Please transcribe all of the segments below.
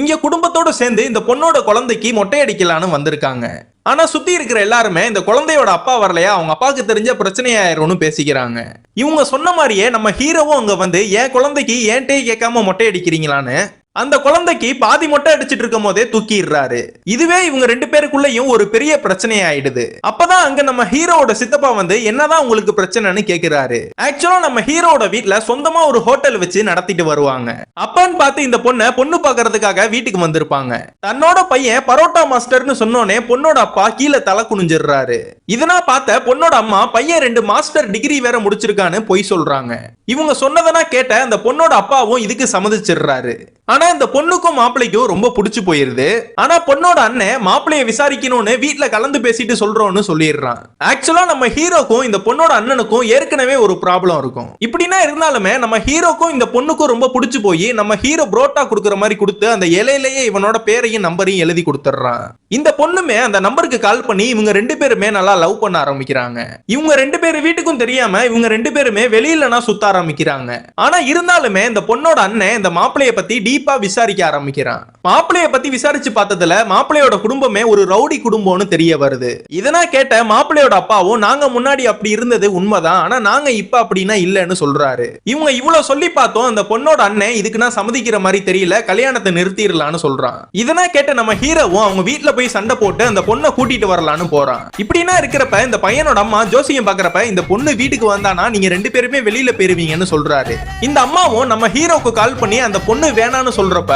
இங்க குடும்பத்தோட சேர்ந்து இந்த பொண்ணோட குழந்தைக்கு மொட்டை அடிக்கலான்னு வந்திருக்காங்க. ஆனா சுத்தி இருக்கிற எல்லாருமே இந்த குழந்தையோட அப்பா வரலையா, அவங்க அப்பாவுக்கு தெரிஞ்ச பிரச்சனையாயிரும்னு பேசிக்கிறாங்க. இவங்க சொன்ன மாதிரியே நம்ம ஹீரோவும் அங்க வந்து என் குழந்தைக்கு ஏன்ட்டே கேட்காம மொட்டை அடிக்கிறீங்களான்னு அந்த குழந்தைக்கு பாதி மொட்டை அடிச்சிட்டு இருக்கும் போதே தூக்கிடுறாரு. இதுவே இவங்க ரெண்டு பேருக்குள்ளயும் ஒரு பெரிய பிரச்சனை ஆயிடுது. அப்பதான் அங்க நம்ம ஹீரோவோட சித்தப்பா வந்து என்னதான் உங்களுக்கு பிரச்சனைன்னு கேக்குறாரு. ஆக்சுவலா நம்ம ஹீரோவோட வீட்டுல சொந்தமா ஒரு ஹோட்டல் வச்சு நடத்திட்டு வருவாங்க. அப்பான்னு பார்த்து இந்த பொண்ணு பாக்குறதுக்காக வீட்டுக்கு வந்திருப்பாங்க. தன்னோட பையன் பரோட்டா மாஸ்டர்னு சொன்னோனே பொண்ணோட அப்பா கீழே தலை குனிஞ்சிடுறாரு. இதனா பார்த்த பொண்ணோட அம்மா பையன் 2 மாஸ்டர் டிகிரி வேற முடிச்சிருக்கான்னு பொய் சொல்றாங்க. இவங்க சொன்னதனா கேட்ட அந்த பொண்ணோட அப்பாவும் இதுக்கு சம்மதிச்சிடுறாரு. ஆனா இந்த பொண்ணுக்கும் மாப்பிளைக்கும் ரொம்ப பிடிச்சு போயிருது. ஆனா பொண்ணோட அண்ணன் மாப்பிளைய விசாரிக்கணும்னு வீட்டுல கலந்து பேசிட்டு சொல்றோம்னு சொல்லிடுறான். ஆக்சுவலா நம்ம ஹீரோக்கும் இந்த பொண்ணோட அண்ணனுக்கும் ஏற்கனவே ஒரு ப்ராப்ளம் இருக்கும். இப்படின்னா இருந்தாலுமே நம்ம ஹீரோக்கும் இந்த பொண்ணுக்கும் ரொம்ப பிடிச்சு போய் நம்ம ஹீரோ புரோட்டா கொடுக்குற மாதிரி கொடுத்து அந்த இலையிலேயே இவனோட பேரையும் நம்பரையும் எழுதி கொடுத்துறான். இந்த பொண்ணுமே அந்த நம்பருக்கு கால் பண்ணி இவங்க 2 பேருமே நல்லா லவ் பண்ண ஆரம்பிக்கிறாங்க. இவங்க 2 பேரு வீட்டுக்கும் தெரியாம இவங்க 2 பேருமே வெளியிலனா சுத்த ஆரம்பிக்கிறாங்க. ஆனா இருந்தாலுமே இந்த பொண்ணோட அண்ணன் இந்த மாப்பிளைய பத்தி டீப்பா விசாரிக்க ஆரம்பிக்கிறான். மாப்பிளைய பத்தி விசாரிச்சு பார்த்ததுல மாப்பிளையோட குடும்பமே ஒரு ரவுடி குடும்பம்னு தெரிய வருது. இதனா கேட்ட மாப்பிளையோட அப்பாவும் நாங்க முன்னாடி அப்படி இருந்தது உண்மைதான், ஆனா நாங்க இப்ப அப்படின்னா இல்லன்னு சொல்றாரு. இவங்க இவ்வளவு சொல்லி பார்த்தோம் அந்த பொண்ணோட அண்ணன் இதுக்கு நான் சம்மதிக்கிற மாதிரி தெரியல, கல்யாணத்தை நிறுத்திடலான்னு சொல்றான். இதனா கேட்ட நம்ம ஹீரோவும் அவங்க வீட்டுல போய் சண்டை போட்டு அந்த பொண்ணை கூட்டிட்டு வரலான்னு போறான். இப்படின்னா இருக்கிறப்ப இந்த பையனோட அம்மா ஜோசியம் பாக்குறப்ப இந்த பொண்ணு வீட்டுக்கு வந்தானா நீங்க 2 பேருமே வெளியில போயிருவீங்கன்னு சொல்றாரு. இந்த அம்மாவும் நம்ம ஹீரோக்கு கால் பண்ணி அந்த பொண்ணு வேணான்னு சொல்றப்ப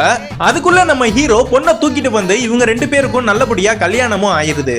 அதுக்குள்ள நம்ம ஹீரோ பொண்ணை தூக்கிட்டு வந்து இவங்க 2 பேருக்கும் நல்லபடியா கல்யாணமும் ஆயிருது.